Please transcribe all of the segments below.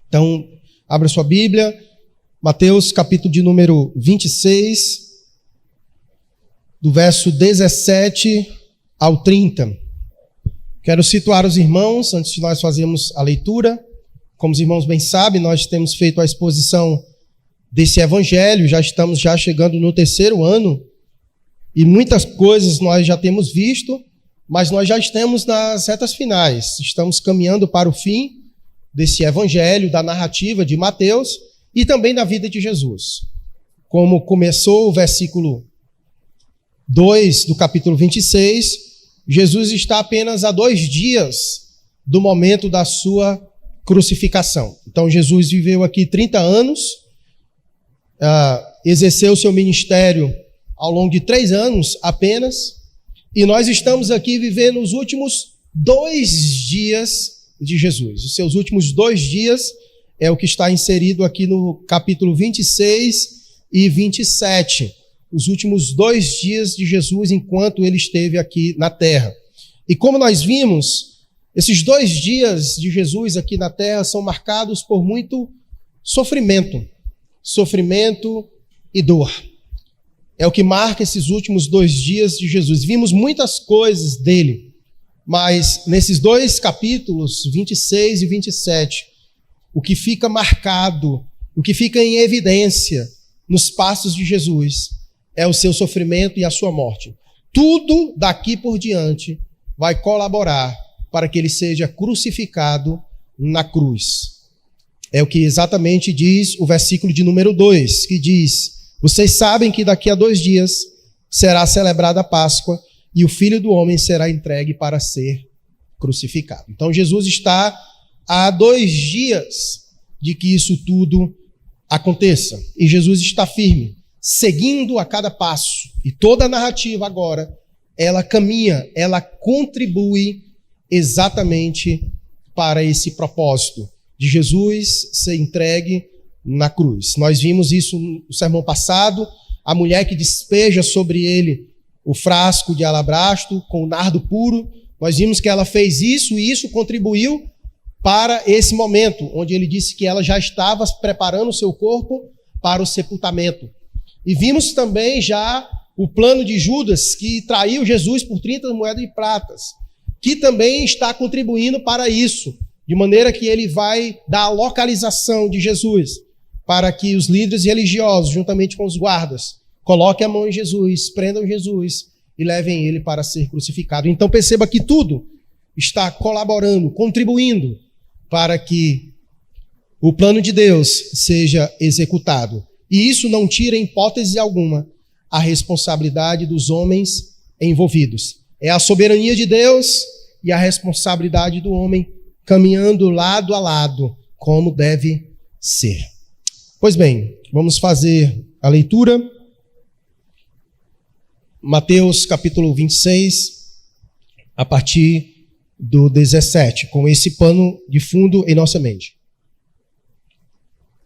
Então, abra sua Bíblia, Mateus capítulo de número 26, do verso 17 ao 30. Quero situar os irmãos, antes de nós fazermos a leitura. Como os irmãos bem sabem, nós temos feito a exposição desse evangelho, já estamos chegando no 3º ano, e muitas coisas nós já temos visto, mas nós já estamos nas retas finais. Estamos caminhando para o fim desse evangelho, da narrativa de Mateus e também da vida de Jesus. Como começou o versículo 2 do capítulo 26, Jesus está apenas a 2 dias do momento da sua crucificação. Então Jesus viveu aqui 30 anos, exerceu seu ministério ao longo de 3 anos apenas, e nós estamos aqui vivendo os últimos 2 dias de Jesus. Os seus últimos 2 dias é o que está inserido aqui no capítulo 26 e 27. Os últimos 2 dias de Jesus enquanto ele esteve aqui na terra. E como nós vimos, esses 2 dias de Jesus aqui na terra são marcados por muito sofrimento e dor. É o que marca esses últimos 2 dias de Jesus. Vimos muitas coisas dele, mas nesses 2 capítulos, 26 e 27, o que fica marcado, o que fica em evidência nos passos de Jesus é o seu sofrimento e a sua morte. Tudo daqui por diante vai colaborar para que ele seja crucificado na cruz. É o que exatamente diz o versículo de número 2, que diz: vocês sabem que daqui a 2 dias será celebrada a Páscoa e o Filho do Homem será entregue para ser crucificado. Então Jesus está a 2 dias de que isso tudo aconteça. E Jesus está firme, seguindo a cada passo. E toda a narrativa agora, ela caminha, ela contribui exatamente para esse propósito de Jesus ser entregue na cruz. Nós vimos isso no sermão passado, a mulher que despeja sobre ele o frasco de alabastro com nardo puro. Nós vimos que ela fez isso e isso contribuiu para esse momento, onde ele disse que ela já estava preparando o seu corpo para o sepultamento. E vimos também já o plano de Judas, que traiu Jesus por 30 moedas de pratas, que também está contribuindo para isso, de maneira que ele vai dar a localização de Jesus, para que os líderes religiosos, juntamente com os guardas, coloquem a mão em Jesus, prendam Jesus e levem ele para ser crucificado. Então perceba que tudo está colaborando, contribuindo para que o plano de Deus seja executado. E isso não tira, em hipótese alguma, a responsabilidade dos homens envolvidos. É a soberania de Deus e a responsabilidade do homem caminhando lado a lado, como deve ser. Pois bem, vamos fazer a leitura. Mateus capítulo 26, a partir do 17, com esse pano de fundo em nossa mente.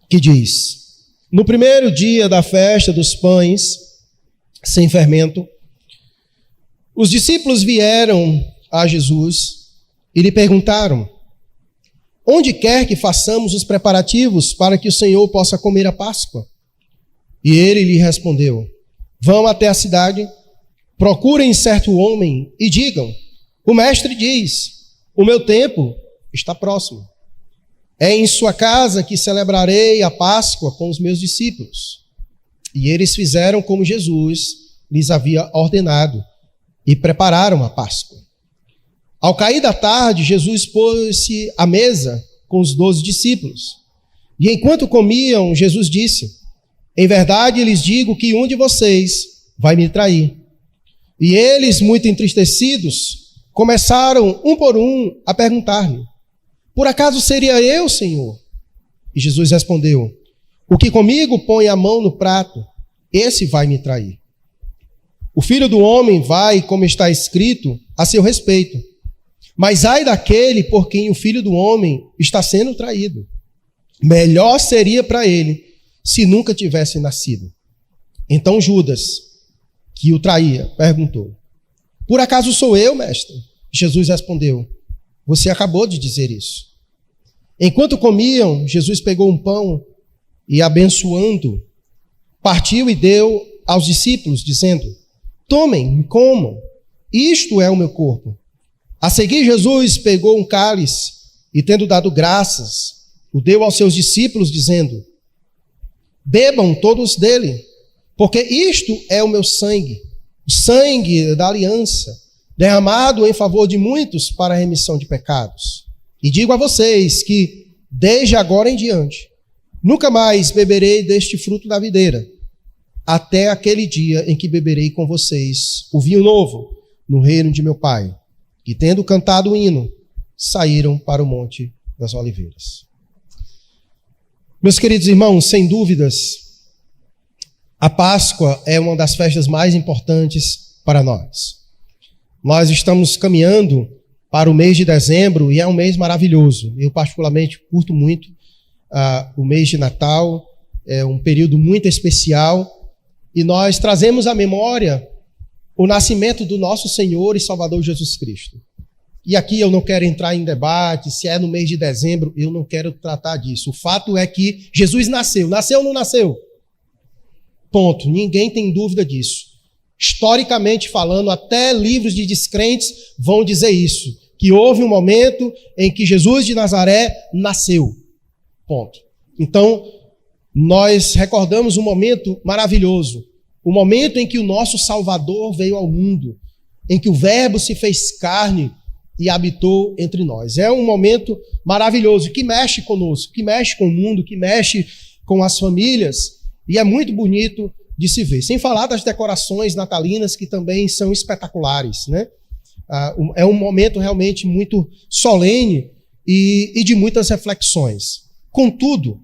Que diz: no primeiro dia da festa dos pães sem fermento, os discípulos vieram a Jesus e lhe perguntaram: onde quer que façamos os preparativos para que o Senhor possa comer a Páscoa? E ele lhe respondeu: vão até a cidade, procurem certo homem e digam: o mestre diz, o meu tempo está próximo. É em sua casa que celebrarei a Páscoa com os meus discípulos. E eles fizeram como Jesus lhes havia ordenado e prepararam a Páscoa. Ao cair da tarde, Jesus pôs-se à mesa com os 12 discípulos. E enquanto comiam, Jesus disse: em verdade lhes digo que um de vocês vai me trair. E eles, muito entristecidos, começaram um por um a perguntar-lhe: por acaso seria eu, Senhor? E Jesus respondeu: o que comigo põe a mão no prato, esse vai me trair. O Filho do Homem vai, como está escrito, a seu respeito. Mas ai daquele por quem o Filho do Homem está sendo traído. Melhor seria para ele se nunca tivesse nascido. Então Judas, que o traía, perguntou: por acaso sou eu, mestre? Jesus respondeu: você acabou de dizer isso. Enquanto comiam, Jesus pegou um pão e, abençoando, partiu e deu aos discípulos, dizendo: tomem e comam, isto é o meu corpo. A seguir, Jesus pegou um cálice e, tendo dado graças, o deu aos seus discípulos, dizendo: bebam todos dele, porque isto é o meu sangue, o sangue da aliança, derramado em favor de muitos para a remissão de pecados. E digo a vocês que, desde agora em diante, nunca mais beberei deste fruto da videira, até aquele dia em que beberei com vocês o vinho novo no reino de meu Pai. E tendo cantado o hino, saíram para o Monte das Oliveiras. Meus queridos irmãos, sem dúvidas, a Páscoa é uma das festas mais importantes para nós. Nós estamos caminhando para o mês de dezembro e é um mês maravilhoso. Eu particularmente curto muito o mês de Natal, é um período muito especial e nós trazemos à memória o nascimento do nosso Senhor e Salvador Jesus Cristo. E aqui eu não quero entrar em debate, se é no mês de dezembro, eu não quero tratar disso. O fato é que Jesus nasceu. Nasceu ou não nasceu? Ponto. Ninguém tem dúvida disso. Historicamente falando, até livros de descrentes vão dizer isso, que houve um momento em que Jesus de Nazaré nasceu. Ponto. Então, nós recordamos um momento maravilhoso, o momento em que o nosso Salvador veio ao mundo, em que o Verbo se fez carne e habitou entre nós. É um momento maravilhoso, que mexe conosco, que mexe com o mundo, que mexe com as famílias, e é muito bonito de se ver. Sem falar das decorações natalinas, que também são espetaculares, né? É um momento realmente muito solene e de muitas reflexões. Contudo,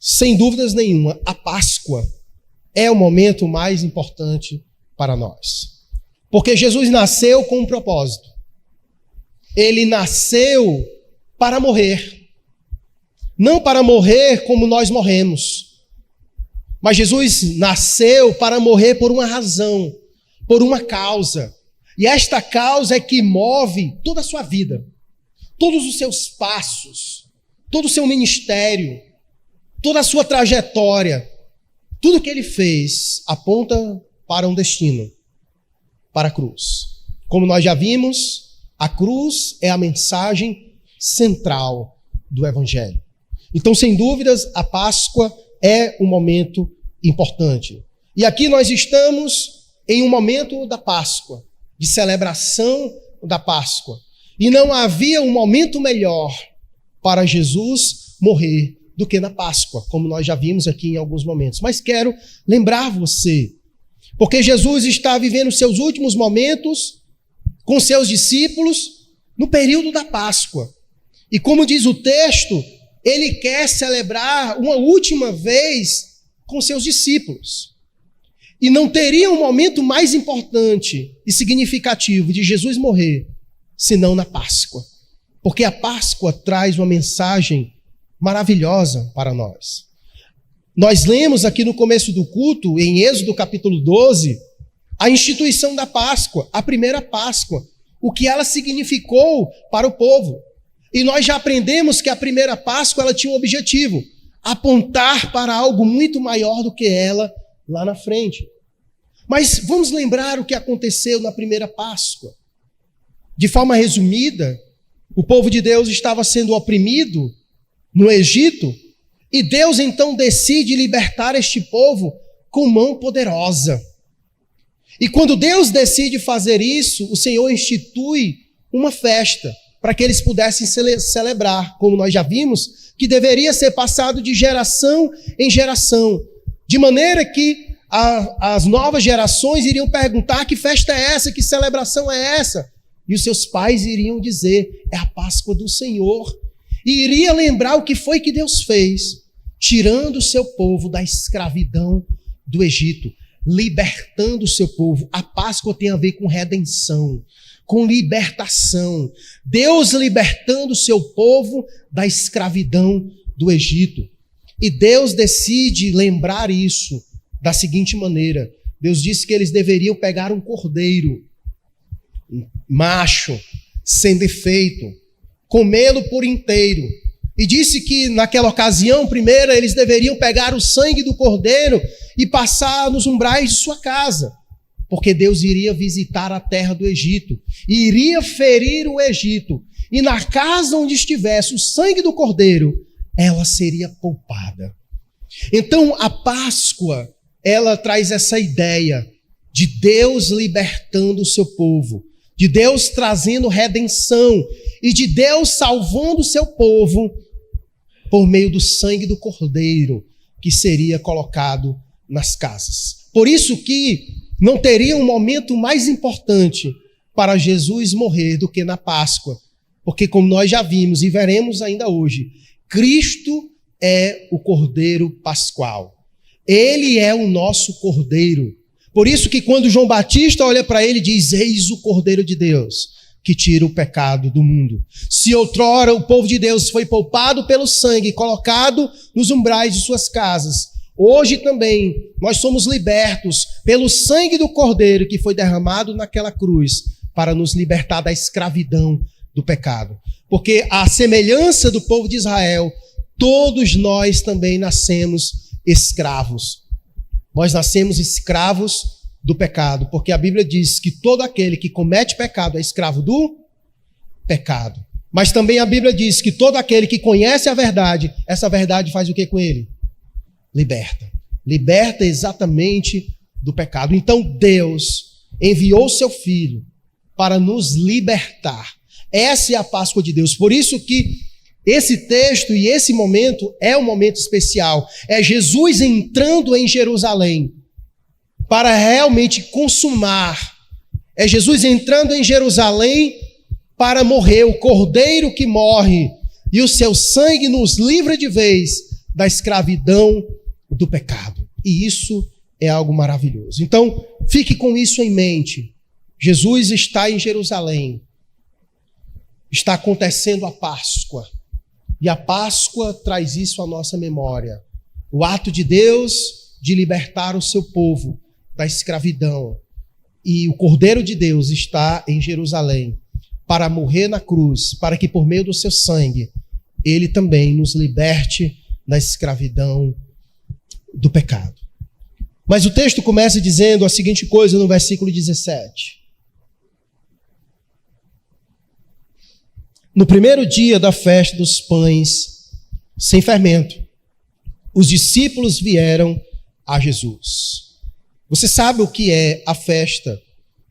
sem dúvidas nenhuma, a Páscoa é o momento mais importante para nós. Porque Jesus nasceu com um propósito. Ele nasceu para morrer. Não para morrer como nós morremos. Mas Jesus nasceu para morrer por uma razão, por uma causa. E esta causa é que move toda a sua vida, todos os seus passos, todo o seu ministério, toda a sua trajetória. Tudo que ele fez aponta para um destino, para a cruz. Como nós já vimos, a cruz é a mensagem central do Evangelho. Então, sem dúvidas, a Páscoa é um momento importante. E aqui nós estamos em um momento da Páscoa, de celebração da Páscoa. E não havia um momento melhor para Jesus morrer do que na Páscoa, como nós já vimos aqui em alguns momentos. Mas quero lembrar você, porque Jesus está vivendo seus últimos momentos com seus discípulos no período da Páscoa. E como diz o texto, ele quer celebrar uma última vez com seus discípulos. E não teria um momento mais importante e significativo de Jesus morrer, senão na Páscoa. Porque a Páscoa traz uma mensagem maravilhosa para nós. Nós lemos aqui no começo do culto, em Êxodo capítulo 12, a instituição da Páscoa, a primeira Páscoa, o que ela significou para o povo. E nós já aprendemos que a primeira Páscoa ela tinha um objetivo, apontar para algo muito maior do que ela lá na frente. Mas vamos lembrar o que aconteceu na primeira Páscoa. De forma resumida, o povo de Deus estava sendo oprimido no Egito, e Deus então decide libertar este povo com mão poderosa. E quando Deus decide fazer isso, o Senhor institui uma festa para que eles pudessem celebrar, como nós já vimos, que deveria ser passado de geração em geração, de maneira que as novas gerações iriam perguntar: que festa é essa, que celebração é essa? E os seus pais iriam dizer: é a Páscoa do Senhor. E iria lembrar o que foi que Deus fez, tirando o seu povo da escravidão do Egito, libertando o seu povo. A Páscoa tem a ver com redenção, com libertação. Deus libertando o seu povo da escravidão do Egito. E Deus decide lembrar isso da seguinte maneira. Deus disse que eles deveriam pegar um cordeiro, macho, sem defeito, comê-lo por inteiro E disse que naquela ocasião, primeira, eles deveriam pegar o sangue do cordeiro e passar nos umbrais de sua casa, porque Deus iria visitar a terra do Egito, e iria ferir o Egito, e na casa onde estivesse o sangue do cordeiro, ela seria poupada. Então a Páscoa, ela traz essa ideia de Deus libertando o seu povo, de Deus trazendo redenção, e de Deus salvando o seu povo por meio do sangue do cordeiro que seria colocado nas casas. Por isso que não teria um momento mais importante para Jesus morrer do que na Páscoa, porque como nós já vimos e veremos ainda hoje, Cristo é o Cordeiro Pascual. Ele é o nosso Cordeiro. Por isso que quando João Batista olha para ele, diz: eis o Cordeiro de Deus, que tira o pecado do mundo. Se outrora o povo de Deus foi poupado pelo sangue, colocado nos umbrais de suas casas, hoje também nós somos libertos pelo sangue do Cordeiro que foi derramado naquela cruz para nos libertar da escravidão do pecado. Porque à semelhança do povo de Israel, todos nós também nascemos escravos. Nós nascemos escravos do pecado, porque a Bíblia diz que todo aquele que comete pecado é escravo do pecado. Mas também a Bíblia diz que todo aquele que conhece a verdade, essa verdade faz o que com ele? Liberta. Liberta exatamente do pecado. Então Deus enviou seu Filho para nos libertar. Essa é a Páscoa de Deus. Por isso que esse texto e esse momento é um momento especial. É Jesus entrando em Jerusalém para realmente consumar. É Jesus entrando em Jerusalém para morrer, o Cordeiro que morre, e o seu sangue nos livra de vez da escravidão do pecado. E isso é algo maravilhoso. Então, fique com isso em mente. Jesus está em Jerusalém. Está acontecendo a Páscoa. E a Páscoa traz isso à nossa memória. O ato de Deus de libertar o seu povo da escravidão. E o Cordeiro de Deus está em Jerusalém para morrer na cruz, para que por meio do seu sangue, ele também nos liberte da escravidão do pecado. Mas o texto começa dizendo a seguinte coisa no versículo 17. No primeiro dia da festa dos pães sem fermento, os discípulos vieram a Jesus. Você sabe o que é a festa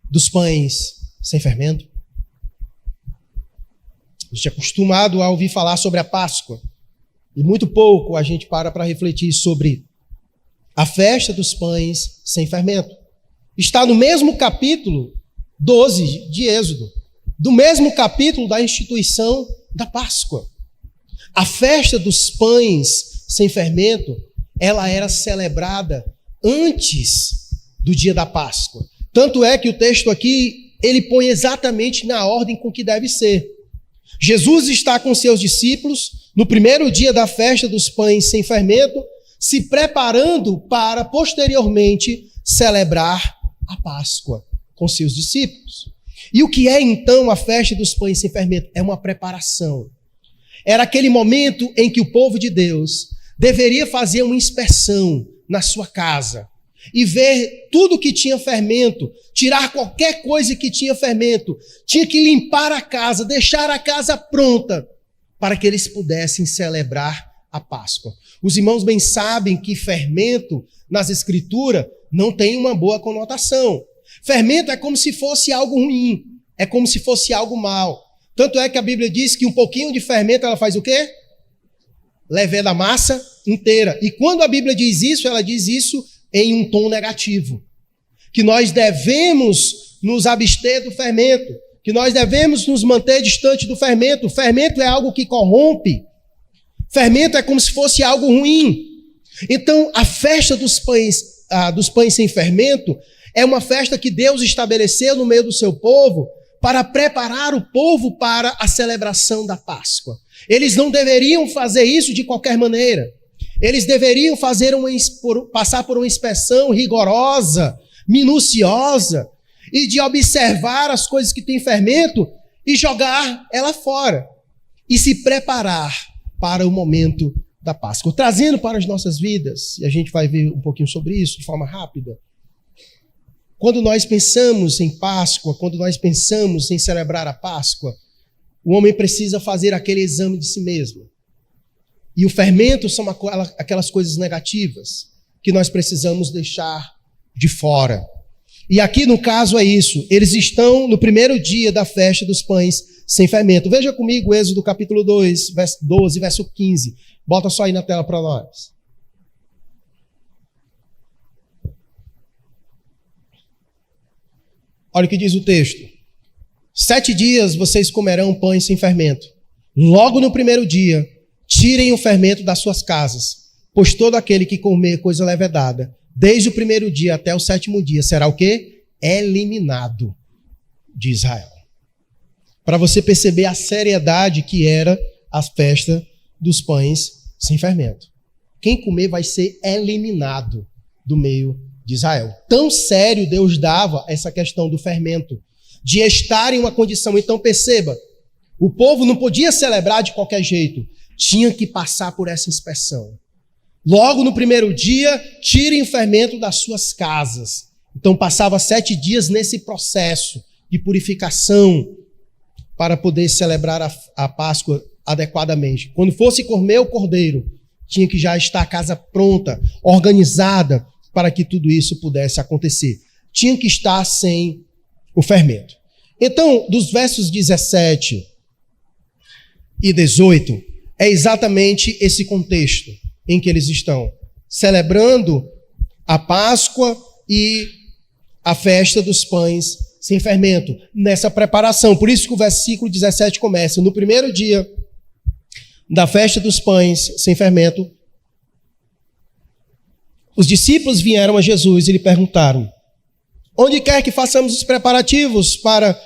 dos pães sem fermento? A gente é acostumado a ouvir falar sobre a Páscoa, e muito pouco a gente para refletir sobre a festa dos pães sem fermento. Está no mesmo capítulo 12 de Êxodo, do mesmo capítulo da instituição da Páscoa. A festa dos pães sem fermento, ela era celebrada antes do dia da Páscoa. Tanto é que o texto aqui, ele põe exatamente na ordem com que deve ser. Jesus está com seus discípulos no primeiro dia da festa dos pães sem fermento, se preparando para posteriormente celebrar a Páscoa com seus discípulos. E o que é então a festa dos pães sem fermento? É uma preparação. Era aquele momento em que o povo de Deus deveria fazer uma inspeção na sua casa e ver tudo que tinha fermento, tirar qualquer coisa que tinha fermento, tinha que limpar a casa, deixar a casa pronta para que eles pudessem celebrar a Páscoa. Os irmãos bem sabem que fermento nas Escrituras não tem uma boa conotação. Fermento é como se fosse algo ruim, é como se fosse algo mal. Tanto é que a Bíblia diz que um pouquinho de fermento ela faz o quê? Leveda a massa inteira. E quando a Bíblia diz isso, ela diz isso em um tom negativo. Que nós devemos nos abster do fermento, que nós devemos nos manter distante do fermento. O fermento é algo que corrompe. Fermento é como se fosse algo ruim. Então, a festa dos pães sem fermento é uma festa que Deus estabeleceu no meio do seu povo para preparar o povo para a celebração da Páscoa. Eles não deveriam fazer isso de qualquer maneira. Eles deveriam passar por uma inspeção rigorosa, minuciosa, e de observar as coisas que têm fermento e jogar ela fora. E se preparar para o momento da Páscoa. Trazendo para as nossas vidas, e a gente vai ver um pouquinho sobre isso de forma rápida. Quando nós pensamos em Páscoa, quando nós pensamos em celebrar a Páscoa, o homem precisa fazer aquele exame de si mesmo. E o fermento são aquelas coisas negativas que nós precisamos deixar de fora. E aqui no caso é isso. Eles estão no primeiro dia da festa dos pães sem fermento. Veja comigo Êxodo capítulo 2, verso 12, verso 15. Bota só aí na tela para nós. Olha o que diz o texto. 7 dias vocês comerão pães sem fermento. Logo no primeiro dia, tirem o fermento das suas casas, pois todo aquele que comer coisa levedada, desde o primeiro dia até o 7º dia, será o quê? Eliminado de Israel. Para você perceber a seriedade que era a festa dos pães sem fermento. Quem comer vai ser eliminado do meio de Israel. Tão sério Deus dava essa questão do fermento, de estar em uma condição. Então perceba, o povo não podia celebrar de qualquer jeito, tinha que passar por essa inspeção. Logo no primeiro dia, tirem o fermento das suas casas. Então passava 7 dias nesse processo de purificação para poder celebrar a Páscoa adequadamente. Quando fosse comer o cordeiro, tinha que já estar a casa pronta, organizada, para que tudo isso pudesse acontecer. Tinha que estar sem o fermento. Então, dos versos 17 e 18, é exatamente esse contexto em que eles estão celebrando a Páscoa e a festa dos pães sem fermento, nessa preparação. Por isso que o versículo 17 começa: no primeiro dia da festa dos pães sem fermento, os discípulos vieram a Jesus e lhe perguntaram: onde quer que façamos os preparativos para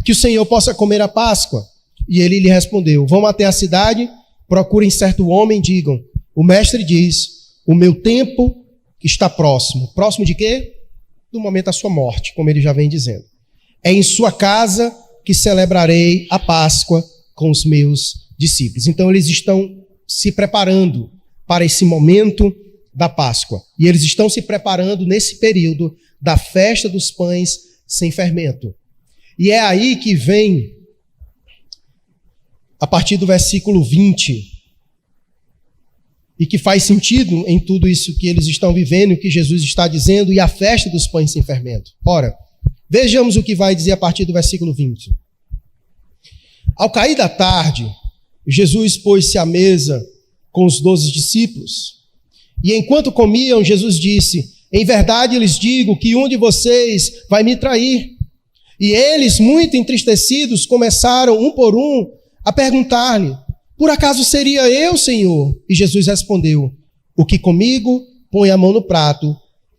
que o Senhor possa comer a Páscoa? E ele lhe respondeu: vão até a cidade, procurem certo homem, digam: o mestre diz, o meu tempo está próximo. Próximo de quê? Do momento da sua morte, como ele já vem dizendo. É em sua casa que celebrarei a Páscoa com os meus discípulos. Então eles estão se preparando para esse momento da Páscoa. E eles estão se preparando nesse período da festa dos pães sem fermento. E é aí que vem, a partir do versículo 20, e que faz sentido em tudo isso que eles estão vivendo, o que Jesus está dizendo, e a festa dos pães sem fermento. Ora, vejamos o que vai dizer a partir do versículo 20. Ao cair da tarde, Jesus pôs-se à mesa com os 12 discípulos, e enquanto comiam, Jesus disse: em verdade lhes digo que um de vocês vai me trair. E eles, muito entristecidos, começaram, um por um, a perguntar-lhe: por acaso seria eu, Senhor? E Jesus respondeu: o que comigo põe a mão no prato,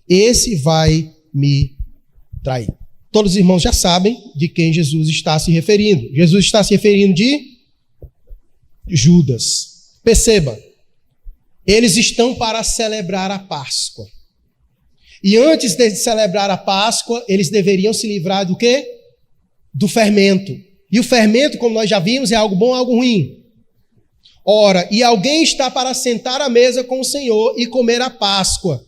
esse vai me trair. Todos os irmãos já sabem de quem Jesus está se referindo. Jesus está se referindo de Judas. Perceba, eles estão para celebrar a Páscoa. E antes de celebrar a Páscoa, eles deveriam se livrar do quê? Do fermento. E o fermento, como nós já vimos, é algo bom ou algo ruim? Ora, e alguém está para sentar à mesa com o Senhor e comer a Páscoa.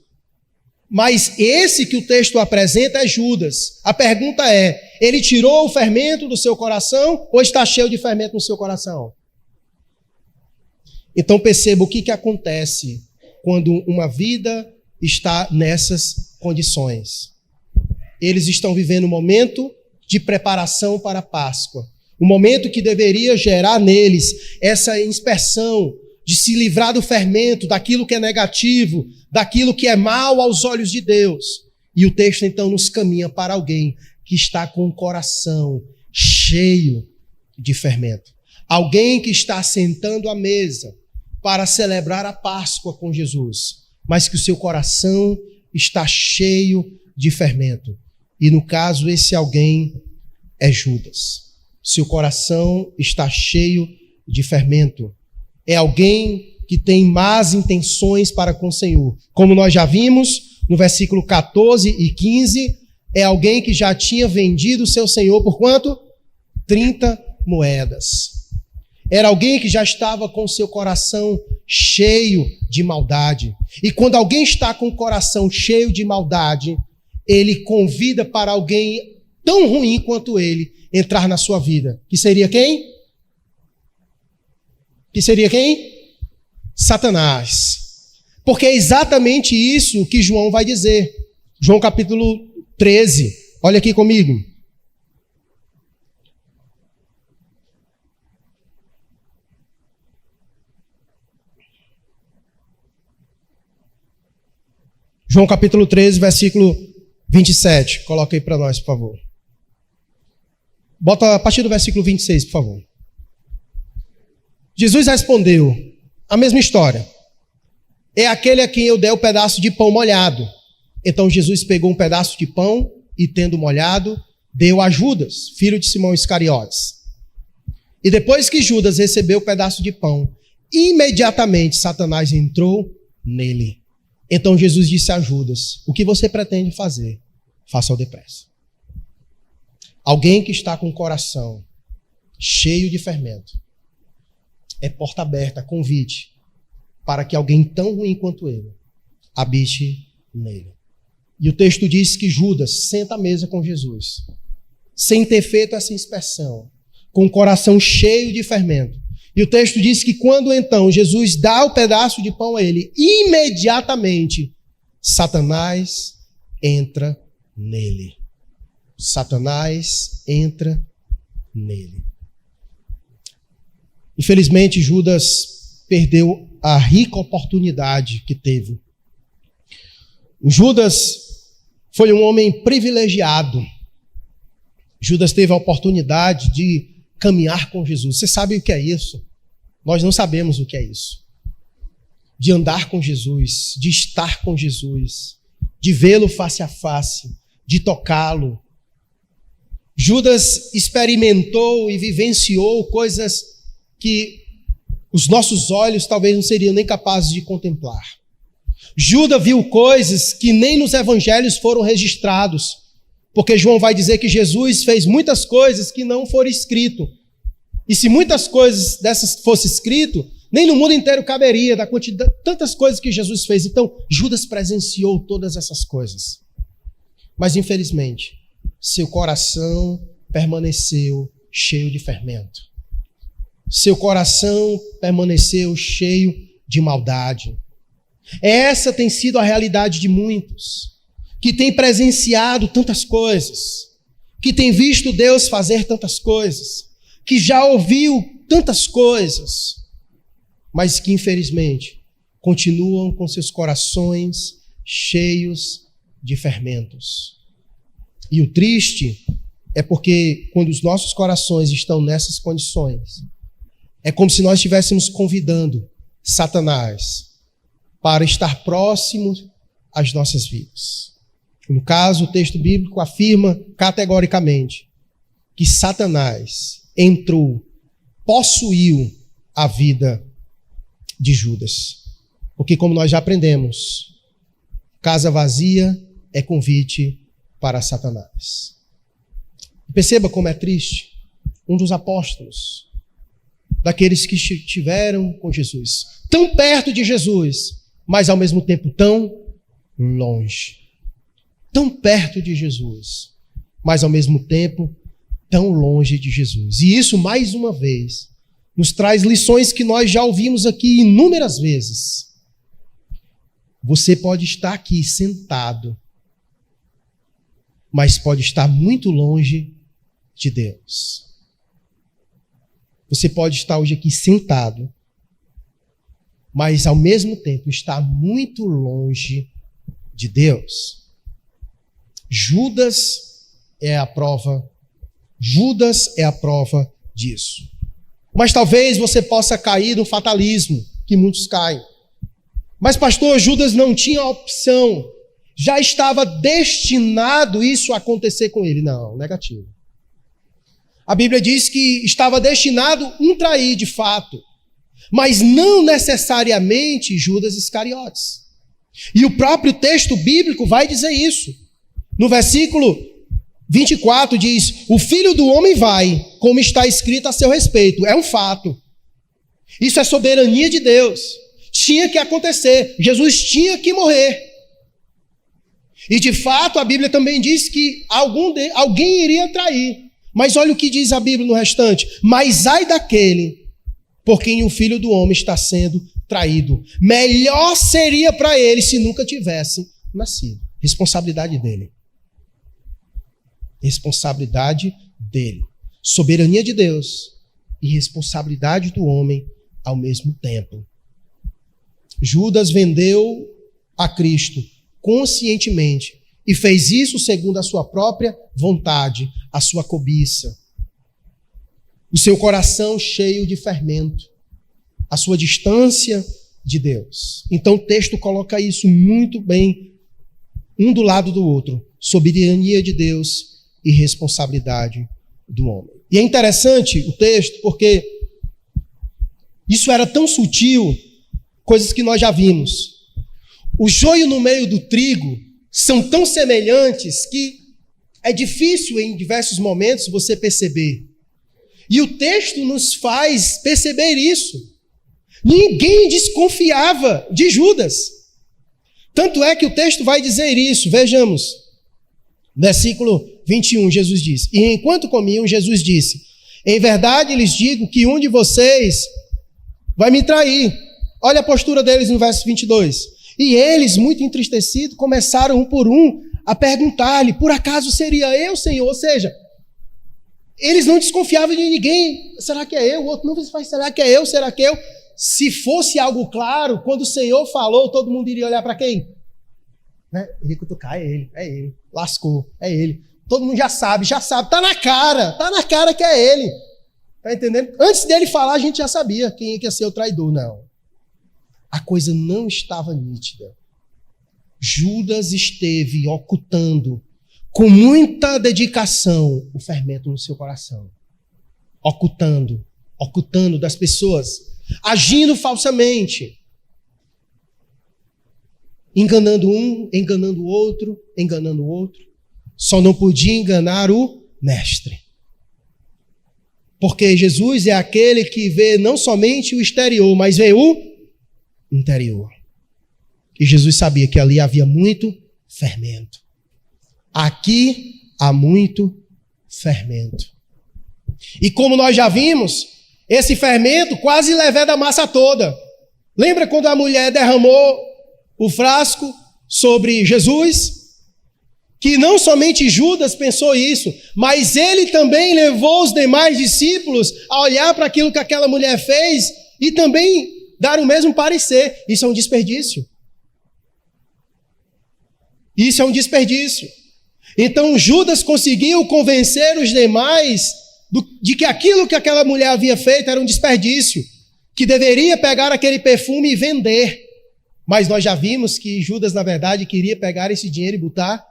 Mas esse que o texto apresenta é Judas. A pergunta é: ele tirou o fermento do seu coração ou está cheio de fermento no seu coração? Então perceba o que acontece quando uma vida está nessas condições. Eles estão vivendo um momento de preparação para a Páscoa. Um momento que deveria gerar neles essa inspeção de se livrar do fermento, daquilo que é negativo, daquilo que é mal aos olhos de Deus. E o texto então nos caminha para alguém que está com o coração cheio de fermento. Alguém que está sentando à mesa para celebrar a Páscoa com Jesus, mas que o seu coração está cheio de fermento. E no caso, esse alguém é Judas. Seu coração está cheio de fermento. É alguém que tem más intenções para com o Senhor. Como nós já vimos no versículo 14 e 15, é alguém que já tinha vendido o seu Senhor por quanto? 30 moedas. Era alguém que já estava com seu coração cheio de maldade. E quando alguém está com o coração cheio de maldade, ele convida para alguém tão ruim quanto ele entrar na sua vida. Que seria quem? Que seria quem? Satanás. Porque é exatamente isso que João vai dizer. João capítulo 13. Olha aqui comigo. João capítulo 13, versículo 27. Coloca aí para nós, por favor. Bota a partir do versículo 26, por favor. Jesus respondeu, a mesma história. É aquele a quem eu dei o pedaço de pão molhado. Então Jesus pegou um pedaço de pão e, tendo molhado, deu a Judas, filho de Simão Iscariotes. E depois que Judas recebeu o pedaço de pão, imediatamente Satanás entrou nele. Então Jesus disse a Judas, o que você pretende fazer? Faça-o depressa. Alguém que está com o coração cheio de fermento, é porta aberta, convite, para que alguém tão ruim quanto ele habite nele. E o texto diz que Judas senta à mesa com Jesus, sem ter feito essa inspeção, com o coração cheio de fermento. E o texto diz que quando então Jesus dá o pedaço de pão a ele, imediatamente Satanás entra nele. Satanás entra nele. Infelizmente, Judas perdeu a rica oportunidade que teve. Judas foi um homem privilegiado. Judas teve a oportunidade de caminhar com Jesus. Você sabe o que é isso? Nós não sabemos o que é isso. De andar com Jesus, de estar com Jesus, de vê-lo face a face, de tocá-lo. Judas experimentou e vivenciou coisas que os nossos olhos talvez não seriam nem capazes de contemplar. Judas viu coisas que nem nos evangelhos foram registrados, porque João vai dizer que Jesus fez muitas coisas que não foram escritas. E se muitas coisas dessas fossem escritas, nem no mundo inteiro caberia da quantidade, tantas coisas que Jesus fez. Então, Judas presenciou todas essas coisas. Mas, infelizmente, seu coração permaneceu cheio de fermento. Seu coração permaneceu cheio de maldade. Essa tem sido a realidade de muitos, que têm presenciado tantas coisas, que têm visto Deus fazer tantas coisas, que já ouviu tantas coisas, mas que, infelizmente, continuam com seus corações cheios de fermentos. E o triste é porque, quando os nossos corações estão nessas condições, é como se nós estivéssemos convidando Satanás para estar próximo às nossas vidas. No caso, o texto bíblico afirma categoricamente que Satanás entrou, possuiu a vida de Judas. Porque, como nós já aprendemos, casa vazia é convite para Satanás. Perceba como é triste. Um dos apóstolos, daqueles que estiveram com Jesus, tão perto de Jesus, mas ao mesmo tempo tão longe. Tão perto de Jesus, mas ao mesmo tempo tão longe de Jesus. E isso, mais uma vez, nos traz lições que nós já ouvimos aqui inúmeras vezes. Você pode estar aqui sentado, mas pode estar muito longe de Deus. Você pode estar hoje aqui sentado, mas ao mesmo tempo está muito longe de Deus. Judas é a prova disso. Mas talvez você possa cair no fatalismo, que muitos caem. Mas, pastor, Judas não tinha opção. Já estava destinado isso a acontecer com ele. Não, negativo. A Bíblia diz que estava destinado um trair de fato, mas não necessariamente Judas Iscariotes. E o próprio texto bíblico vai dizer isso. No versículo 24 diz, o Filho do Homem vai, como está escrito a seu respeito. É um fato. Isso é soberania de Deus. Tinha que acontecer. Jesus tinha que morrer. E de fato a Bíblia também diz que alguém iria trair. Mas olha o que diz a Bíblia no restante. Mas ai daquele por quem o Filho do Homem está sendo traído. Melhor seria para ele se nunca tivesse nascido. Responsabilidade dele. Responsabilidade dele. Soberania de Deus e responsabilidade do homem ao mesmo tempo. Judas vendeu a Cristo conscientemente e fez isso segundo a sua própria vontade, a sua cobiça, o seu coração cheio de fermento, a sua distância de Deus. Então o texto coloca isso muito bem, um do lado do outro, soberania de Deus e responsabilidade do homem. E é interessante o texto porque isso era tão sutil, coisas que nós já vimos. O joio no meio do trigo são tão semelhantes que é difícil em diversos momentos você perceber. E o texto nos faz perceber isso. Ninguém desconfiava de Judas. Tanto é que o texto vai dizer isso. Vejamos. Versículo 21, Jesus diz: E enquanto comiam, Jesus disse: Em verdade lhes digo que um de vocês vai me trair. Olha a postura deles no verso 22. E eles, muito entristecidos, começaram um por um a perguntar-lhe: Por acaso seria eu, Senhor? Ou seja, eles não desconfiavam de ninguém. Será que é eu? O outro não faz, será que é eu? Será que é eu? Se fosse algo claro, quando o Senhor falou, todo mundo iria olhar para quem? Né? Iria cutucar, é ele. Lascou, é ele. Todo mundo já sabe, tá na cara que é ele. Tá entendendo? Antes dele falar, a gente já sabia quem ia ser o traidor. Não. A coisa não estava nítida. Judas esteve ocultando, com muita dedicação, o fermento no seu coração. Ocultando das pessoas, agindo falsamente, enganando um, enganando o outro. Só não podia enganar o mestre. Porque Jesus é aquele que vê não somente o exterior, mas vê o interior. E Jesus sabia que ali havia muito fermento. Aqui há muito fermento. E como nós já vimos, esse fermento quase leveda a massa toda. Lembra quando a mulher derramou o frasco sobre Jesus? Que não somente Judas pensou isso, mas ele também levou os demais discípulos a olhar para aquilo que aquela mulher fez e também dar o mesmo parecer. Isso é um desperdício. Isso é um desperdício. Então Judas conseguiu convencer os demais de que aquilo que aquela mulher havia feito era um desperdício, que deveria pegar aquele perfume e vender. Mas nós já vimos que Judas, na verdade, queria pegar esse dinheiro e botar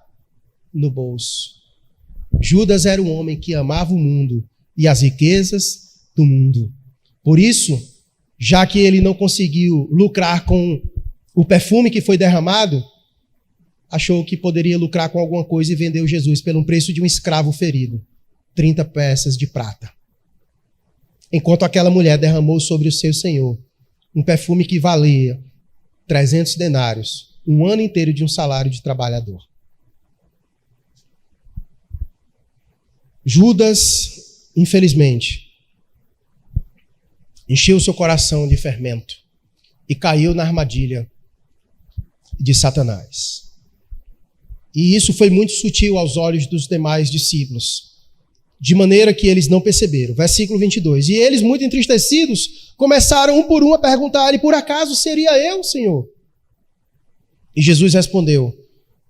no bolso. Judas era um homem que amava o mundo e as riquezas do mundo. Por isso, já que ele não conseguiu lucrar com o perfume que foi derramado, achou que poderia lucrar com alguma coisa e vendeu Jesus pelo preço de um escravo ferido, 30 peças de prata. Enquanto aquela mulher derramou sobre o seu senhor um perfume que valia 300 denários, um ano inteiro de um salário de trabalhador. Judas, infelizmente, encheu seu coração de fermento e caiu na armadilha de Satanás. E isso foi muito sutil aos olhos dos demais discípulos, de maneira que eles não perceberam. Versículo 22. E eles, muito entristecidos, começaram um por um a perguntar-lhe: Por acaso seria eu, Senhor? E Jesus respondeu: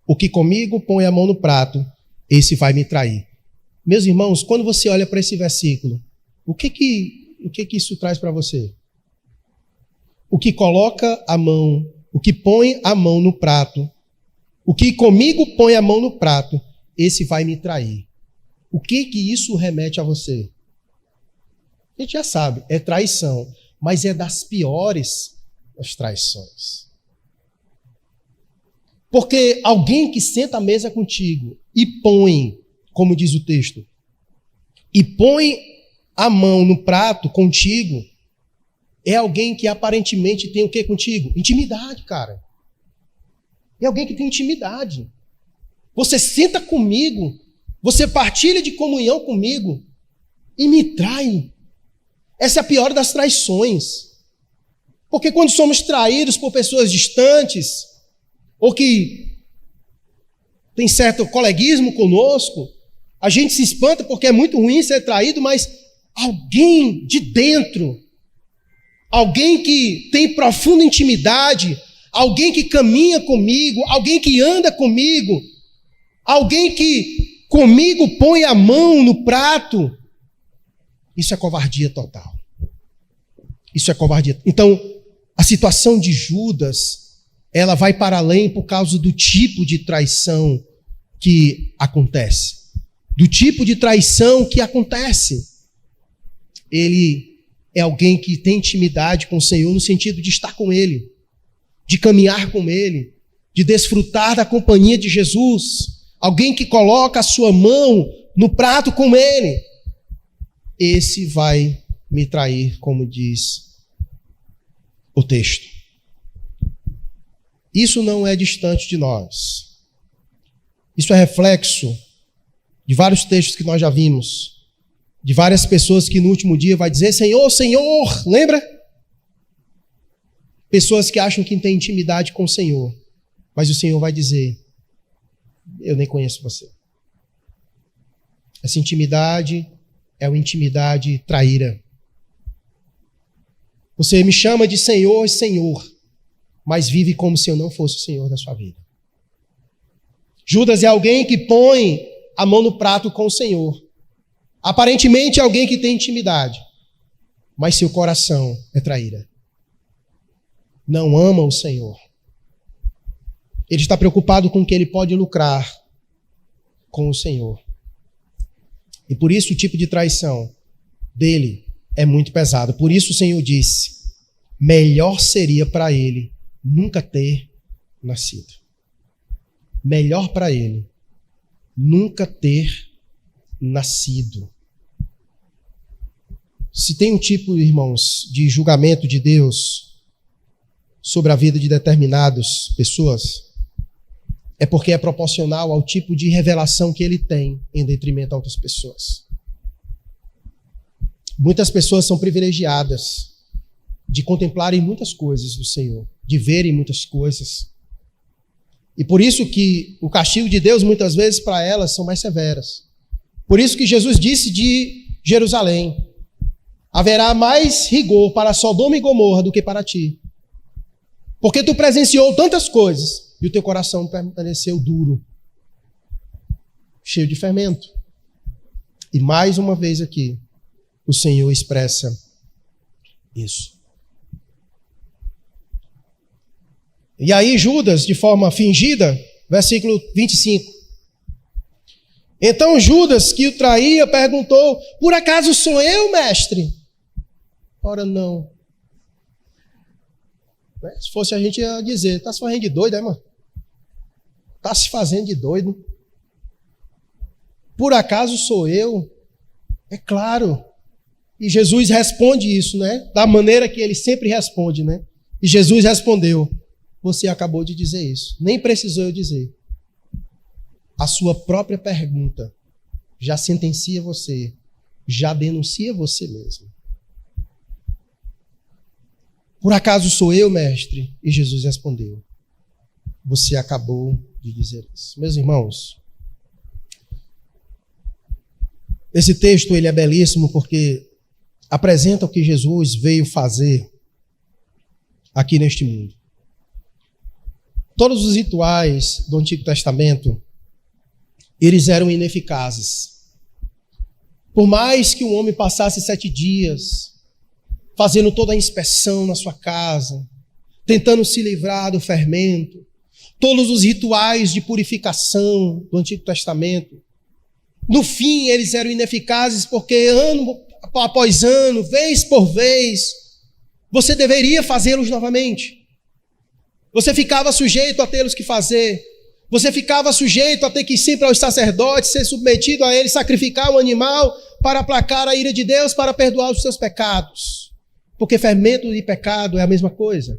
O que comigo põe a mão no prato, esse vai me trair. Meus irmãos, quando você olha para esse versículo, o que isso traz para você? O que coloca a mão, o que põe a mão no prato, o que comigo põe a mão no prato, esse vai me trair. O que isso remete a você? A gente já sabe, é traição, mas é das piores das traições. Porque alguém que senta à mesa contigo e põe, como diz o texto, e põe a mão no prato contigo, é alguém que aparentemente tem o que contigo? Intimidade, cara. É alguém que tem intimidade. Você senta comigo, você partilha de comunhão comigo e me trai. Essa é a pior das traições. Porque quando somos traídos por pessoas distantes, ou que tem certo coleguismo conosco, a gente se espanta porque é muito ruim ser traído, mas alguém de dentro, alguém que tem profunda intimidade, alguém que caminha comigo, alguém que anda comigo, alguém que comigo põe a mão no prato, isso é covardia total. Isso é covardia. Então, a situação de Judas, ela vai para além por causa do tipo de traição que acontece. Do tipo de traição que acontece. Ele é alguém que tem intimidade com o Senhor no sentido de estar com Ele, de caminhar com Ele, de desfrutar da companhia de Jesus. Alguém que coloca a sua mão no prato com Ele. Esse vai me trair, como diz o texto. Isso não é distante de nós. Isso é reflexo de vários textos que nós já vimos, de várias pessoas que no último dia vai dizer, Senhor, Senhor, lembra? Pessoas que acham que têm intimidade com o Senhor, mas o Senhor vai dizer, eu nem conheço você. Essa intimidade é uma intimidade traíra. Você me chama de Senhor, Senhor, mas vive como se eu não fosse o Senhor da sua vida. Judas é alguém que põe a mão no prato com o Senhor. Aparentemente é alguém que tem intimidade, mas seu coração é traíra. Não ama o Senhor. Ele está preocupado com o que ele pode lucrar com o Senhor. E por isso o tipo de traição dele é muito pesado. Por isso o Senhor disse, melhor seria para ele nunca ter nascido. Melhor para ele nunca ter nascido. Se tem um tipo, irmãos, de julgamento de Deus sobre a vida de determinadas pessoas, é porque é proporcional ao tipo de revelação que ele tem em detrimento a outras pessoas. Muitas pessoas são privilegiadas de contemplarem muitas coisas do Senhor, de verem muitas coisas. E por isso que o castigo de Deus, muitas vezes, para elas, são mais severas. Por isso que Jesus disse de Jerusalém, haverá mais rigor para Sodoma e Gomorra do que para ti. Porque tu presenciou tantas coisas e o teu coração permaneceu duro, cheio de fermento. E mais uma vez aqui, o Senhor expressa isso. E aí Judas, de forma fingida, versículo 25. Então Judas, que o traía, perguntou, por acaso sou eu, mestre? Ora, não. Se fosse a gente ia dizer, está se fazendo de doido, mano? Está se fazendo de doido. Por acaso sou eu? É claro. E Jesus responde isso, né? Da maneira que ele sempre responde, né? E Jesus respondeu, você acabou de dizer isso. Nem precisou eu dizer. A sua própria pergunta já sentencia você, já denuncia você mesmo. Por acaso sou eu, mestre? E Jesus respondeu, você acabou de dizer isso. Meus irmãos, esse texto ele é belíssimo porque apresenta o que Jesus veio fazer aqui neste mundo. Todos os rituais do Antigo Testamento, eles eram ineficazes. Por mais que um homem passasse 7 dias fazendo toda a inspeção na sua casa, tentando se livrar do fermento, todos os rituais de purificação do Antigo Testamento, no fim eles eram ineficazes porque ano após ano, vez por vez, você deveria fazê-los novamente. Você ficava sujeito a tê-los que fazer. Você ficava sujeito a ter que ir sempre aos sacerdotes, ser submetido a eles, sacrificar um animal para aplacar a ira de Deus, para perdoar os seus pecados. porque fermento de pecado é a mesma coisa.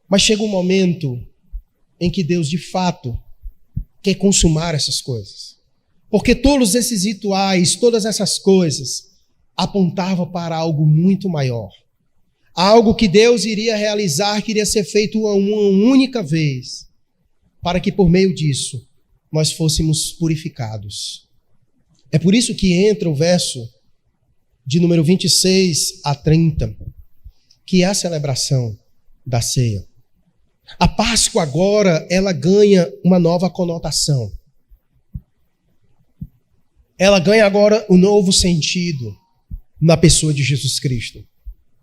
Mas chega um momento em que Deus, de fato, quer consumar essas coisas. Porque todos esses rituais, todas essas coisas, apontavam para algo muito maior. Algo que Deus iria realizar, que iria ser feito uma única vez, para que por meio disso nós fôssemos purificados. É por isso que entra o verso de número 26 a 30, que é a celebração da ceia. A Páscoa agora, ela ganha uma nova conotação. Ela ganha agora um novo sentido na pessoa de Jesus Cristo.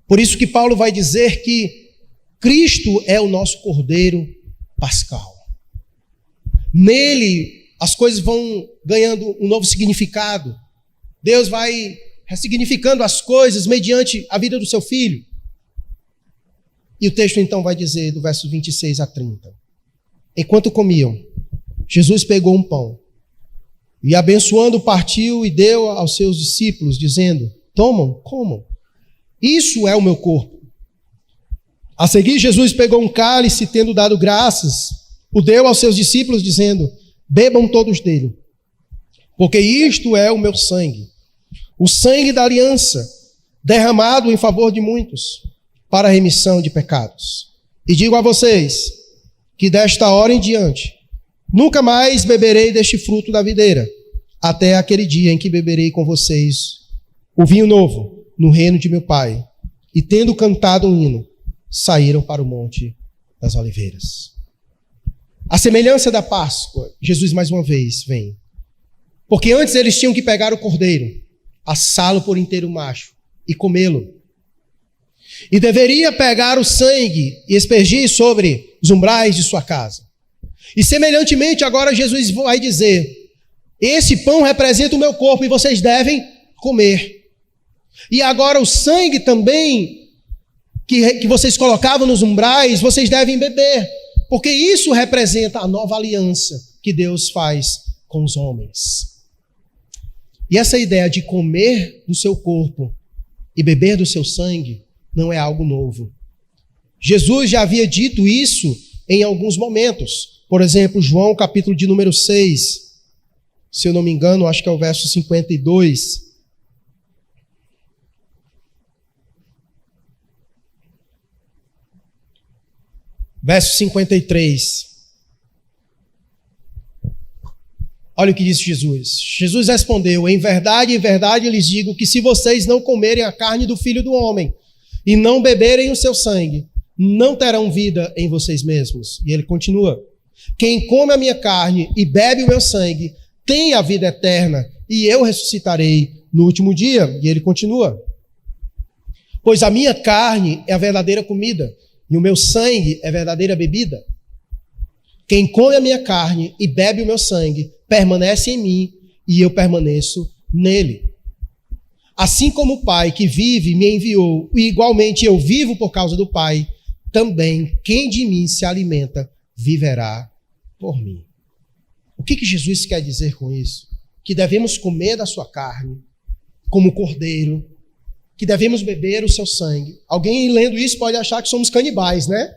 Por isso que Paulo vai dizer que Cristo é o nosso Cordeiro Pascal. Nele, as coisas vão ganhando um novo significado. Deus vai ressignificando as coisas mediante a vida do seu Filho. E o texto então vai dizer, do verso 26 a 30. Enquanto comiam, Jesus pegou um pão e, abençoando, partiu e deu aos seus discípulos, dizendo: tomam, comam. Isso é o meu corpo. A seguir, Jesus pegou um cálice, tendo dado graças, o deu aos seus discípulos, dizendo: bebam todos dele, porque isto é o meu sangue, o sangue da aliança, derramado em favor de muitos, para a remissão de pecados. E digo a vocês, que desta hora em diante, nunca mais beberei deste fruto da videira, até aquele dia em que beberei com vocês o vinho novo, no reino de meu Pai. E tendo cantado um hino, saíram para o Monte das Oliveiras. A semelhança da Páscoa, Jesus mais uma vez vem. Porque antes eles tinham que pegar o cordeiro, assá-lo por inteiro macho e comê-lo. E deveria pegar o sangue e aspergir sobre os umbrais de sua casa. E semelhantemente agora Jesus vai dizer: esse pão representa o meu corpo e vocês devem comer. E agora o sangue também, que vocês colocavam nos umbrais, vocês devem beber. Porque isso representa a nova aliança que Deus faz com os homens. E essa ideia de comer do seu corpo e beber do seu sangue não é algo novo. Jesus já havia dito isso em alguns momentos. Por exemplo, João, capítulo de número 6, se eu não me engano, acho que é o verso 52. Verso 53. Olha o que disse Jesus. Jesus respondeu: em verdade, lhes digo que se vocês não comerem a carne do Filho do Homem e não beberem o seu sangue, não terão vida em vocês mesmos. E ele continua: quem come a minha carne e bebe o meu sangue tem a vida eterna, e eu ressuscitarei no último dia. E ele continua: pois a minha carne é a verdadeira comida, e o meu sangue é verdadeira bebida. Quem come a minha carne e bebe o meu sangue permanece em mim, e eu permaneço nele. Assim como o Pai que vive me enviou, e igualmente eu vivo por causa do Pai, também quem de mim se alimenta viverá por mim. O que Jesus quer dizer com isso? Que devemos comer da sua carne, como cordeiro, que devemos beber o seu sangue. Alguém lendo isso pode achar que somos canibais, né?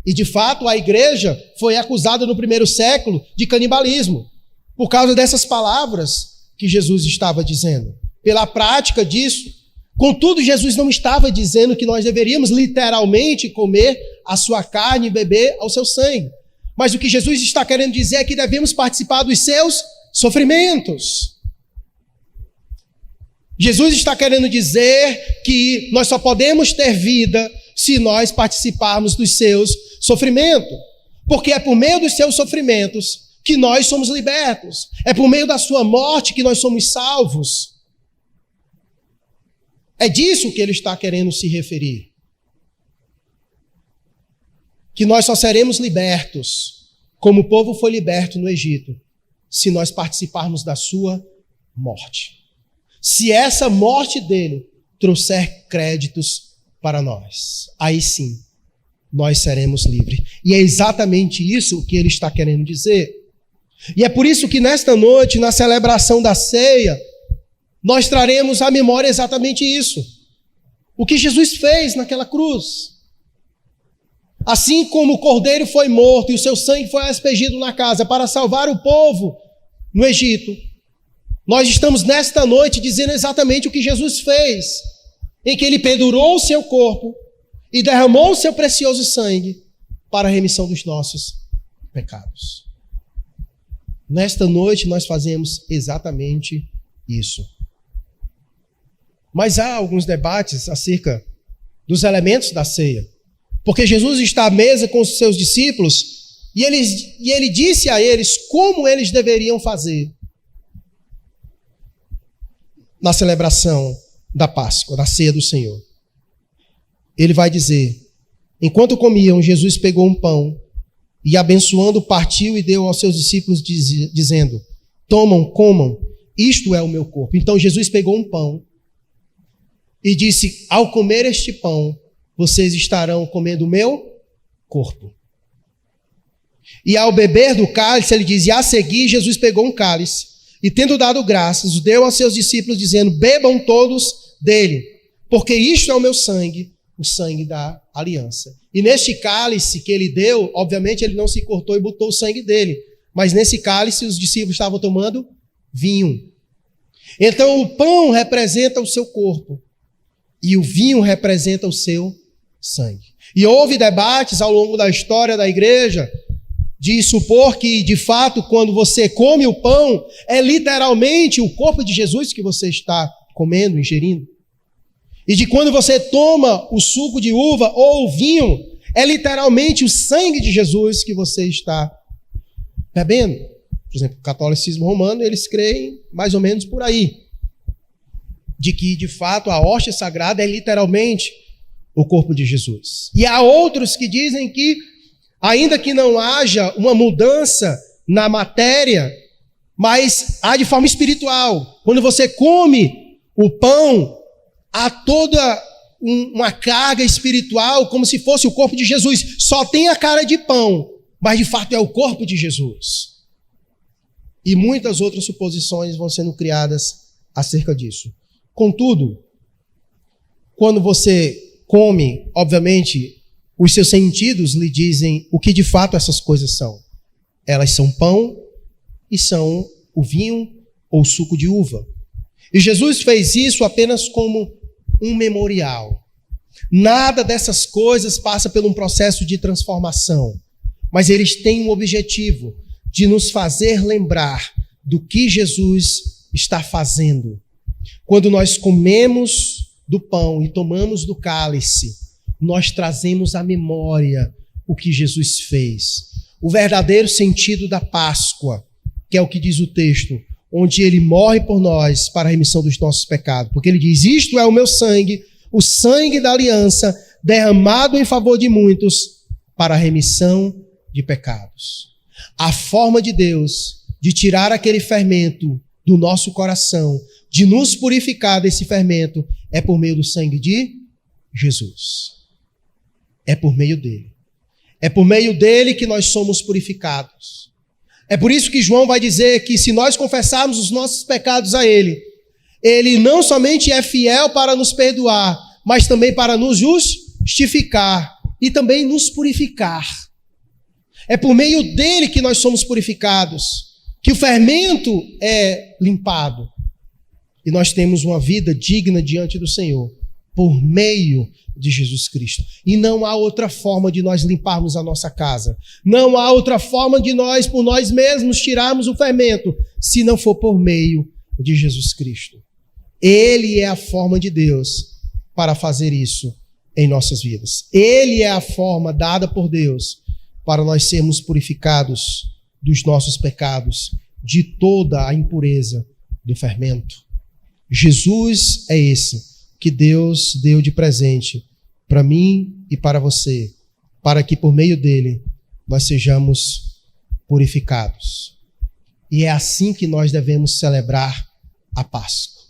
E de fato a igreja foi acusada no primeiro século de canibalismo, por causa dessas palavras que Jesus estava dizendo. Pela prática disso. Contudo, Jesus não estava dizendo que nós deveríamos literalmente comer a sua carne e beber ao seu sangue. Mas o que Jesus está querendo dizer é que devemos participar dos seus sofrimentos. Jesus está querendo dizer que nós só podemos ter vida se nós participarmos dos seus sofrimentos. Porque é por meio dos seus sofrimentos que nós somos libertos. É por meio da sua morte que nós somos salvos. É disso que ele está querendo se referir. Que nós só seremos libertos, como o povo foi liberto no Egito, se nós participarmos da sua morte. Se essa morte dele trouxer créditos para nós, aí sim, nós seremos livres. E é exatamente isso que ele está querendo dizer. E é por isso que nesta noite, na celebração da ceia, nós traremos à memória exatamente isso. o que Jesus fez naquela cruz. Assim como o cordeiro foi morto e o seu sangue foi aspergido na casa para salvar o povo no Egito, nós estamos nesta noite dizendo exatamente o que Jesus fez, em que ele pendurou o seu corpo e derramou o seu precioso sangue para a remissão dos nossos pecados. Nesta noite nós fazemos exatamente isso. Mas há alguns debates acerca dos elementos da ceia. Porque Jesus está à mesa com os seus discípulos e ele disse a eles como eles deveriam fazer na celebração da Páscoa, da ceia do Senhor. Ele vai dizer: enquanto comiam, Jesus pegou um pão e, abençoando, partiu e deu aos seus discípulos, dizendo: tomam, comam, isto é o meu corpo. Então Jesus pegou um pão e disse: ao comer este pão, vocês estarão comendo o meu corpo. E ao beber do cálice, ele diz: e a seguir, Jesus pegou um cálice e, tendo dado graças, o deu aos seus discípulos, dizendo: bebam todos dele, porque isto é o meu sangue, o sangue da aliança. E neste cálice que ele deu, obviamente ele não se cortou e botou o sangue dele, mas nesse cálice os discípulos estavam tomando vinho. Então o pão representa o seu corpo e o vinho representa o seu sangue. E houve debates ao longo da história da igreja de supor que, de fato, quando você come o pão, é literalmente o corpo de Jesus que você está comendo, ingerindo. E de quando você toma o suco de uva ou o vinho, é literalmente o sangue de Jesus que você está bebendo. Por exemplo, o catolicismo romano, eles creem mais ou menos por aí, de que, de fato, a hóstia sagrada é literalmente o corpo de Jesus. E há outros que dizem que, ainda que não haja uma mudança na matéria, mas há de forma espiritual. Quando você come o pão, há toda uma carga espiritual, como se fosse o corpo de Jesus. Só tem a cara de pão, mas de fato é o corpo de Jesus. E muitas outras suposições vão sendo criadas acerca disso. Contudo, quando você come, obviamente, os seus sentidos lhe dizem o que de fato essas coisas são. Elas são pão e são o vinho ou suco de uva. E Jesus fez isso apenas como um memorial. Nada dessas coisas passa por um processo de transformação, mas eles têm um objetivo de nos fazer lembrar do que Jesus está fazendo. Quando nós comemos do pão e tomamos do cálice, nós trazemos à memória o que Jesus fez. O verdadeiro sentido da Páscoa, que é o que diz o texto, onde ele morre por nós para a remissão dos nossos pecados. Porque ele diz: isto é o meu sangue, o sangue da aliança, derramado em favor de muitos para a remissão de pecados. A forma de Deus de tirar aquele fermento do nosso coração, de nos purificar desse fermento, é por meio do sangue de Jesus. É por meio dele. É por meio dele que nós somos purificados. É por isso que João vai dizer que se nós confessarmos os nossos pecados a ele, ele não somente é fiel para nos perdoar, mas também para nos justificar e também nos purificar. É por meio dele que nós somos purificados, que o fermento é limpado. E nós temos uma vida digna diante do Senhor, por meio de Jesus Cristo. E não há outra forma de nós limparmos a nossa casa. Não há outra forma de nós, por nós mesmos, tirarmos o fermento, se não for por meio de Jesus Cristo. Ele é a forma de Deus para fazer isso em nossas vidas. Ele é a forma dada por Deus para nós sermos purificados dos nossos pecados, de toda a impureza do fermento. Jesus é esse que Deus deu de presente para mim e para você, para que por meio dele nós sejamos purificados. E é assim que nós devemos celebrar a Páscoa.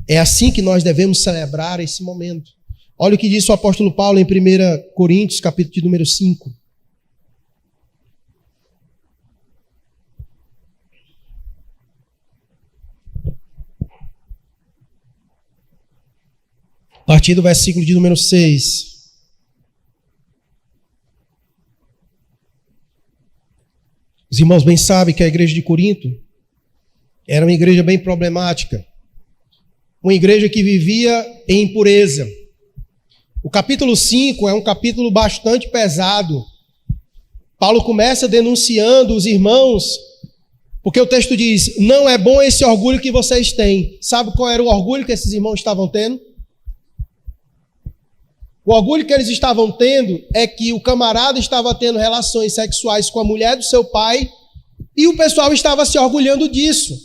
É assim que nós devemos celebrar esse momento. Olha o que diz o apóstolo Paulo em 1 Coríntios, capítulo de número 5. partir do versículo de número 6. Os irmãos bem sabem que a igreja de Corinto era uma igreja bem problemática. Uma igreja que vivia em impureza. O capítulo 5 é um capítulo bastante pesado. Paulo começa denunciando os irmãos, porque o texto diz, não é bom esse orgulho que vocês têm. Sabe qual era o orgulho que esses irmãos estavam tendo? O orgulho que eles estavam tendo é que o camarada estava tendo relações sexuais com a mulher do seu pai e o pessoal estava se orgulhando disso.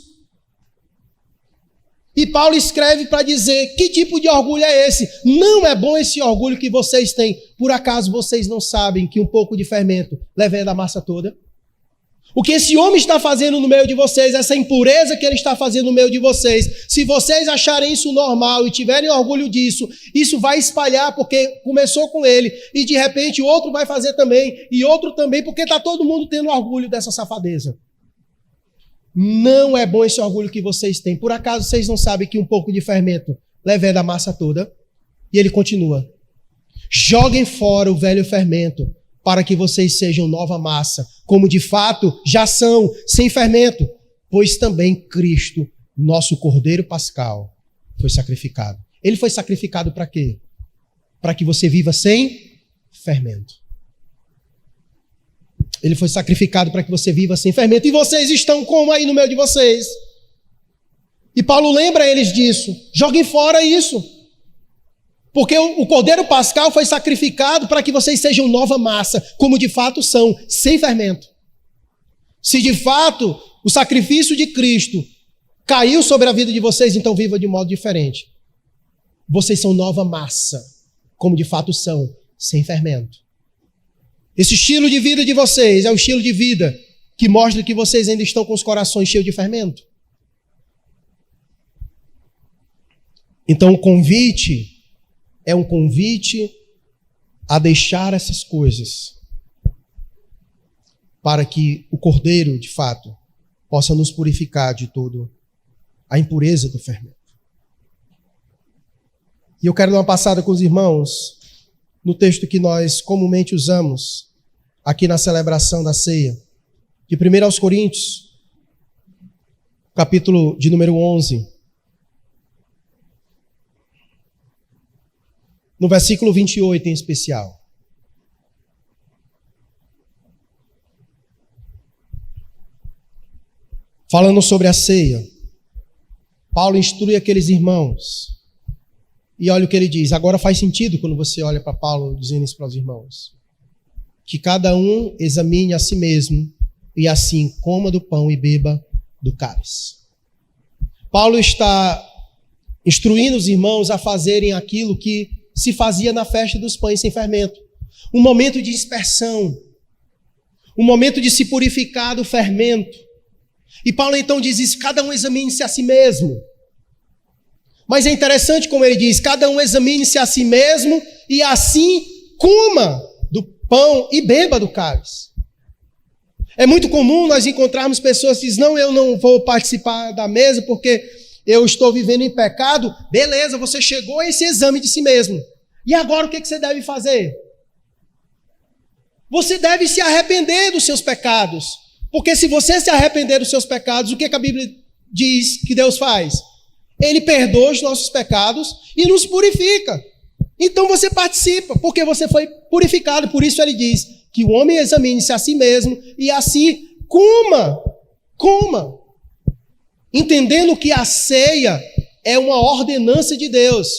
E Paulo escreve para dizer, que tipo de orgulho é esse? Não é bom esse orgulho que vocês têm. Por acaso vocês não sabem que um pouco de fermento leveda a massa toda? O que esse homem está fazendo no meio de vocês, essa impureza que ele está fazendo no meio de vocês, se vocês acharem isso normal e tiverem orgulho disso, isso vai espalhar porque começou com ele e de repente outro vai fazer também e outro também, porque está todo mundo tendo orgulho dessa safadeza. Não é bom esse orgulho que vocês têm. Por acaso vocês não sabem que um pouco de fermento leveda a massa toda? E ele continua. Joguem fora o velho fermento para que vocês sejam nova massa, como de fato já são, sem fermento, pois também Cristo, nosso Cordeiro Pascal, foi sacrificado. Ele foi sacrificado para quê? Para que você viva sem fermento. Ele foi sacrificado para que você viva sem fermento. E vocês estão como aí no meio de vocês? E Paulo lembra eles disso. Joguem fora isso. Porque o Cordeiro Pascal foi sacrificado para que vocês sejam nova massa, como de fato são, sem fermento. Se de fato o sacrifício de Cristo caiu sobre a vida de vocês, então viva de modo diferente. Vocês são nova massa, como de fato são, sem fermento. Esse estilo de vida de vocês é o estilo de vida que mostra que vocês ainda estão com os corações cheios de fermento. Então o convite é um convite a deixar essas coisas para que o Cordeiro, de fato, possa nos purificar de toda a impureza do fermento. E eu quero dar uma passada com os irmãos no texto que nós comumente usamos aqui na celebração da ceia, de 1 Coríntios, capítulo de número 11. No versículo 28 em especial. Falando sobre a ceia, Paulo instrui aqueles irmãos. E olha o que ele diz. Agora faz sentido quando você olha para Paulo dizendo isso para os irmãos. Que cada um examine a si mesmo e assim coma do pão e beba do cálice. Paulo está instruindo os irmãos a fazerem aquilo que se fazia na festa dos pães sem fermento. Um momento de dispersão. Um momento de se purificar do fermento. E Paulo então diz isso, cada um examine-se a si mesmo. Mas é interessante como ele diz, cada um examine-se a si mesmo e assim coma do pão e beba do cálice. É muito comum nós encontrarmos pessoas que dizem, não, eu não vou participar da mesa porque eu estou vivendo em pecado. Beleza, você chegou a esse exame de si mesmo. E agora o que você deve fazer? Você deve se arrepender dos seus pecados. Porque se você se arrepender dos seus pecados, o que a Bíblia diz que Deus faz? Ele perdoa os nossos pecados e nos purifica. Então você participa, porque você foi purificado. Por isso ele diz que o homem examine-se a si mesmo e assim coma. Entendendo que a ceia é uma ordenança de Deus.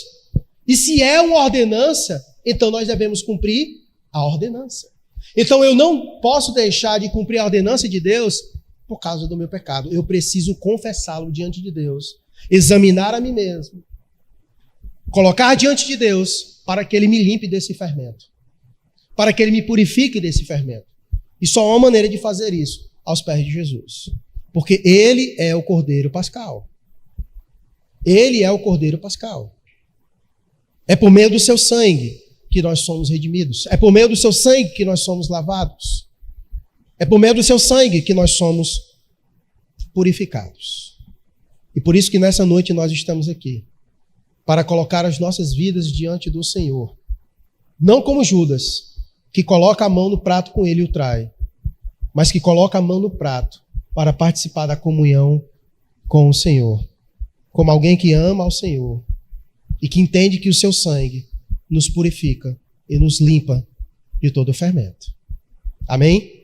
E se é uma ordenança, então nós devemos cumprir a ordenança. Então eu não posso deixar de cumprir a ordenança de Deus por causa do meu pecado. Eu preciso confessá-lo diante de Deus, examinar a mim mesmo, colocar diante de Deus para que Ele me limpe desse fermento, para que Ele me purifique desse fermento. E só há uma maneira de fazer isso, aos pés de Jesus. Porque Ele é o Cordeiro Pascal. Ele é o Cordeiro Pascal. É por meio do seu sangue que nós somos redimidos. É por meio do seu sangue que nós somos lavados. É por meio do seu sangue que nós somos purificados. E por isso que nessa noite nós estamos aqui. para colocar as nossas vidas diante do Senhor. Não como Judas, que coloca a mão no prato com ele e o trai, mas que coloca a mão no prato para participar da comunhão com o Senhor. Como alguém que ama ao Senhor e que entende que o seu sangue nos purifica e nos limpa de todo o fermento. Amém?